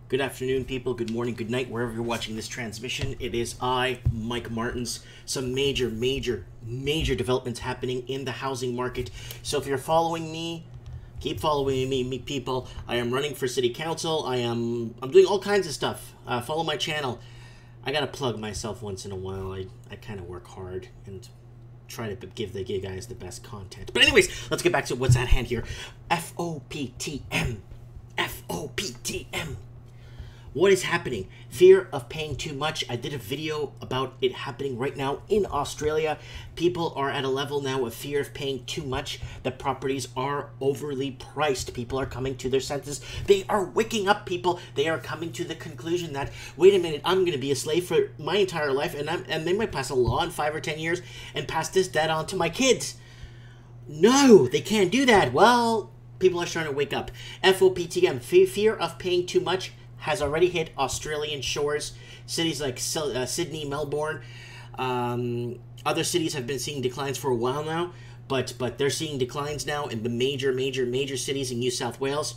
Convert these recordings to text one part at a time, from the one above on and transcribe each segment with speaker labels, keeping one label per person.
Speaker 1: Good afternoon, people. Good morning, good night, wherever you're watching this transmission. It is I, Mike Martins. Some major developments happening in the housing market. So if you're following me, keep following me, people. I am running for city council. I'm doing all kinds of stuff. Follow my channel. I gotta plug myself once in a while. I kind of work hard and try to give the guys the best content. But anyways, let's get back to what's at hand here. FOPTM. FOPTM. What is happening? Fear of paying too much. I did a video about it happening right now in Australia. People are at a level now of fear of paying too much. The properties are overly priced. People are coming to their senses. They are waking up, people. They are coming to the conclusion that, wait a minute, I'm going to be a slave for my entire life, and they might pass a law in 5 or 10 years and pass this debt on to my kids. No, they can't do that. Well, people are starting to wake up. FOPTM, fear of paying too much, has already hit Australian shores. Cities like Sydney, Melbourne, other cities have been seeing declines for a while now, but they're seeing declines now in the major cities in New South Wales.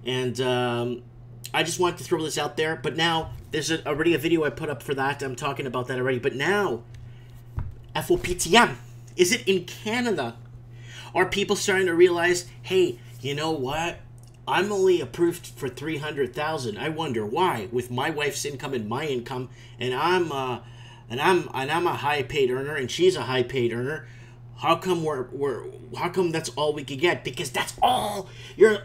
Speaker 1: And I just wanted to throw this out there, but now there's already a video I put up for that. I'm talking about that already, but now FOPTM, is it in Canada? Are people starting to realize, hey, you know what? I'm only approved for $300,000. I wonder why, with my wife's income and my income, and I'm a high paid earner and she's a high paid earner. How come how come that's all we could get? Because that's all you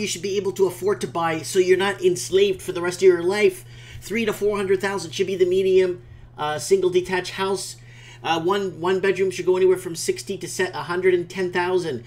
Speaker 1: should be able to afford to buy, so you're not enslaved for the rest of your life. $300,000 to $400,000 should be the medium single detached house. One bedroom should go anywhere from $60,000 to $110,000.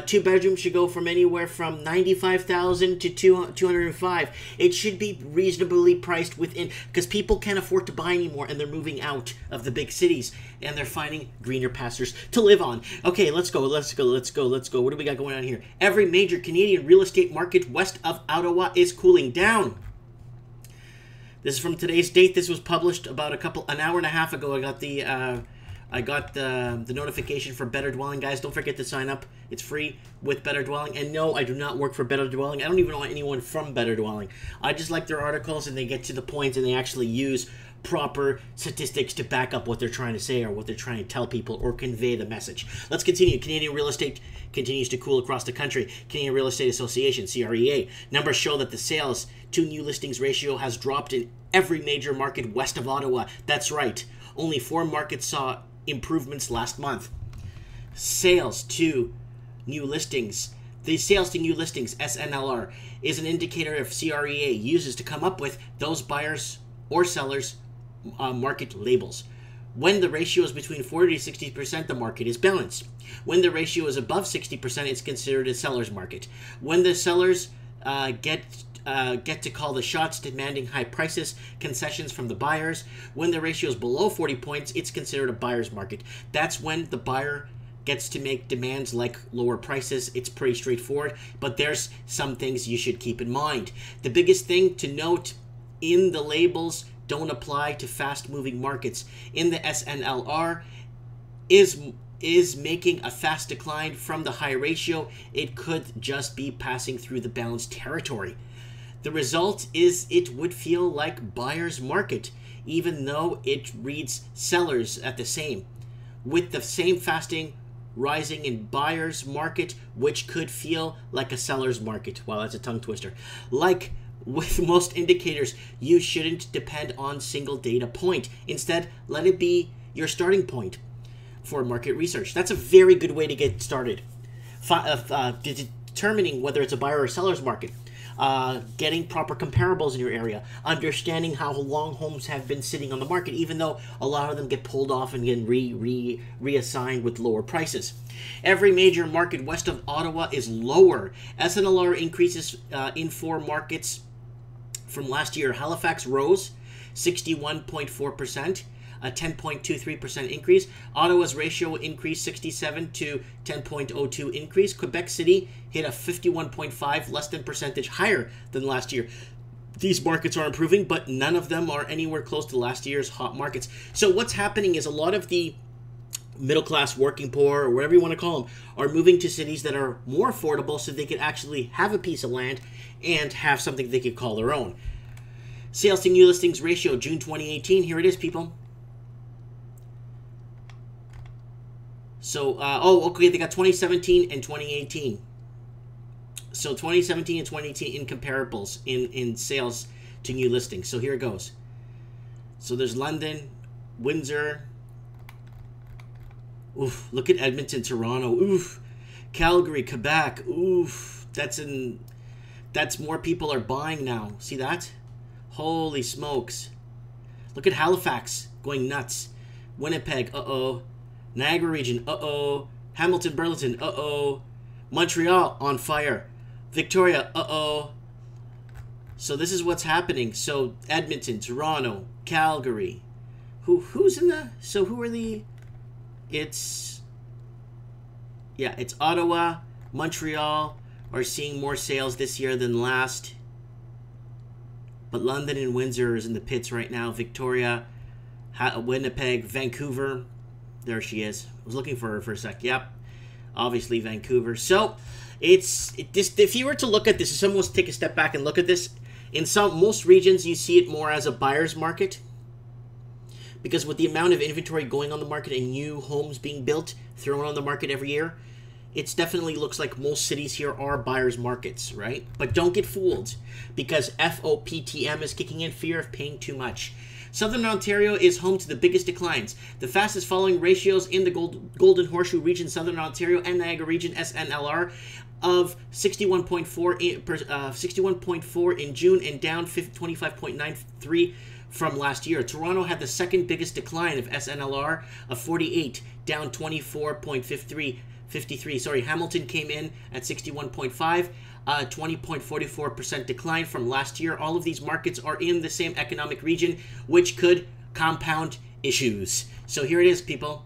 Speaker 1: 2 bedrooms should go from anywhere from $95,000 to $205,000. It should be reasonably priced within, because people can't afford to buy anymore, and they're moving out of the big cities, and they're finding greener pastures to live on. Okay, let's go. What do we got going on here? Every major Canadian real estate market west of Ottawa is cooling down. This is from today's date. This was published about an hour and a half ago. I got the notification for Better Dwelling. Guys, don't forget to sign up. It's free with Better Dwelling. And no, I do not work for Better Dwelling. I don't even know anyone from Better Dwelling. I just like their articles, and they get to the point, and they actually use proper statistics to back up what they're trying to say or what they're trying to tell people or convey the message. Let's continue. Canadian real estate continues to cool across the country. Canadian Real Estate Association, CREA. Numbers show that the sales to new listings ratio has dropped in every major market west of Ottawa. That's right. Only 4 markets saw improvements last month. Sales to new listings. The sales to new listings, SNLR, is an indicator of CREA uses to come up with those buyers or sellers market labels. When the ratio is between 40 to 60%, the market is balanced. When the ratio is above 60%, it's considered a seller's market. When the sellers get to call the shots, demanding high prices, concessions from the buyers. When the ratio is below 40 points, it's considered a buyer's market. That's when the buyer gets to make demands like lower prices. It's pretty straightforward, but there's some things you should keep in mind. The biggest thing to note in the labels don't apply to fast-moving markets. In the SNLR is making a fast decline from the high ratio. It could just be passing through the balanced territory. The result is it would feel like buyer's market, even though it reads sellers at the same. With the same fasting rising in buyer's market, which could feel like a seller's market. Wow, that's a tongue twister. Like with most indicators, you shouldn't depend on single data point. Instead, let it be your starting point for market research. That's a very good way to get started. Determining whether it's a buyer or seller's market. Getting proper comparables in your area, understanding how long homes have been sitting on the market, even though a lot of them get pulled off and get reassigned with lower prices. Every major market west of Ottawa is lower. SNLR increases in 4 markets from last year. Halifax rose 61.4%. A 10.23% increase. Ottawa's ratio increased 67 to 10.02 increase. Quebec City hit a 51.5, less than percentage higher than last year. These markets are improving, but none of them are anywhere close to last year's hot markets. So what's happening is a lot of the middle-class, working poor, or whatever you want to call them, are moving to cities that are more affordable so they could actually have a piece of land and have something they could call their own. Sales to new listings ratio, June 2018. Here it is, people. So, okay, they got 2017 and 2018. So 2017 and 2018 in comparables in sales to new listings. So here it goes. So there's London, Windsor. Oof, look at Edmonton, Toronto. Oof. Calgary, Quebec. Oof. That's more people are buying now. See that? Holy smokes. Look at Halifax going nuts. Winnipeg, uh-oh. Niagara region, uh-oh. Hamilton, Burlington, uh-oh. Montreal on fire. Victoria, uh-oh. So this is what's happening. So Edmonton, Toronto, Calgary. Who's in the... So who are the... It's Ottawa, Montreal are seeing more sales this year than last. But London and Windsor is in the pits right now. Victoria, Winnipeg, Vancouver. There she is. I was looking for her for a sec. Yep. Obviously Vancouver. So if you were to look at this, if someone was to take a step back and look at this, in most regions you see it more as a buyer's market. Because with the amount of inventory going on the market and new homes being built, thrown on the market every year, it definitely looks like most cities here are buyer's markets, right? But don't get fooled, because FOPTM is kicking in, fear of paying too much. Southern Ontario is home to the biggest declines. The fastest falling ratios in the Golden Horseshoe region, Southern Ontario, and Niagara region, SNLR, of 61.4 in June and down 25.93 from last year. Toronto had the second biggest decline of SNLR of 48, down 24.53. Sorry, Hamilton came in at 61.5, 20.44% decline from last year. All of these markets are in the same economic region, which could compound issues. So here it is, people.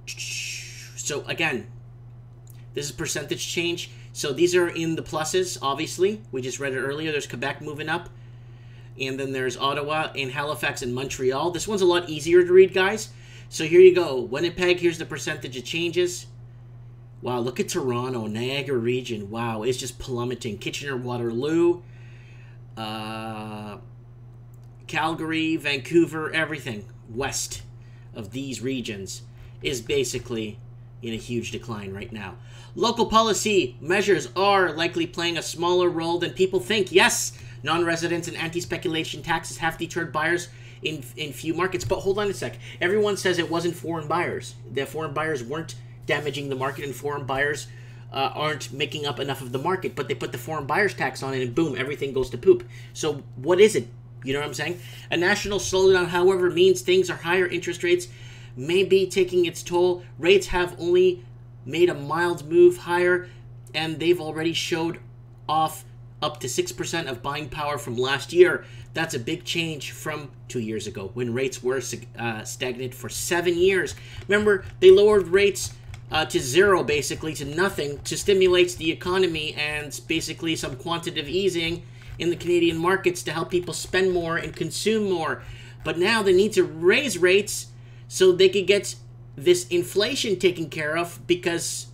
Speaker 1: So again, this is percentage change. So these are in the pluses, obviously. We just read it earlier. There's Quebec moving up. And then there's Ottawa and Halifax and Montreal. This one's a lot easier to read, guys. So here you go. Winnipeg, here's the percentage of changes. Wow, look at Toronto, Niagara region. Wow, it's just plummeting. Kitchener-Waterloo, Calgary, Vancouver, everything west of these regions is basically in a huge decline right now. Local policy measures are likely playing a smaller role than people think. Yes, non-residents and anti-speculation taxes have deterred buyers in few markets. But hold on a sec. Everyone says it wasn't foreign buyers. That foreign buyers weren't damaging the market, and foreign buyers aren't making up enough of the market. But they put the foreign buyers tax on it, and boom, everything goes to poop. So what is it? You know what I'm saying? A national slowdown, however, means things are higher. Interest rates may be taking its toll. Rates have only made a mild move higher, and they've already showed off up to 6% of buying power from last year. That's a big change from 2 years ago when rates were stagnant for 7 years. Remember, they lowered rates to zero, basically to nothing, to stimulate the economy and basically some quantitative easing in the Canadian markets to help people spend more and consume more. But now they need to raise rates so they could get this inflation taken care of, because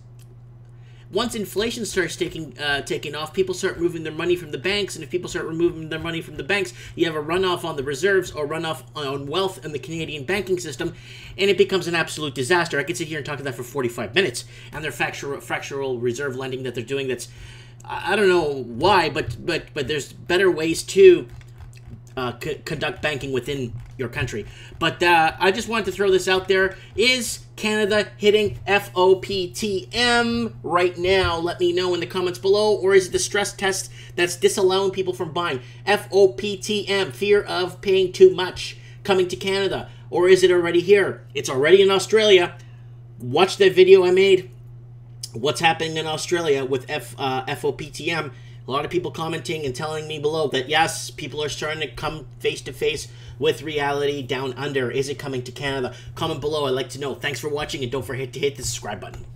Speaker 1: once inflation starts taking off, people start moving their money from the banks, and if people start removing their money from the banks, you have a runoff on the reserves or runoff on wealth in the Canadian banking system, and it becomes an absolute disaster. I could sit here and talk about that for 45 minutes, and their fractional reserve lending that they're doing, that's, I don't know why, but there's better ways to conduct banking within your country. But I just wanted to throw this out there. Is Canada hitting FOPTM right now? Let me know in the comments below. Or is it the stress test that's disallowing people from buying? FOPTM, fear of paying too much, coming to Canada. Or is it already here? It's already in Australia. Watch that video I made. What's happening in Australia with FOPTM. A lot of people commenting and telling me below that, yes, people are starting to come face-to-face with reality down under. Is it coming to Canada? Comment below. I'd like to know. Thanks for watching, and don't forget to hit the subscribe button.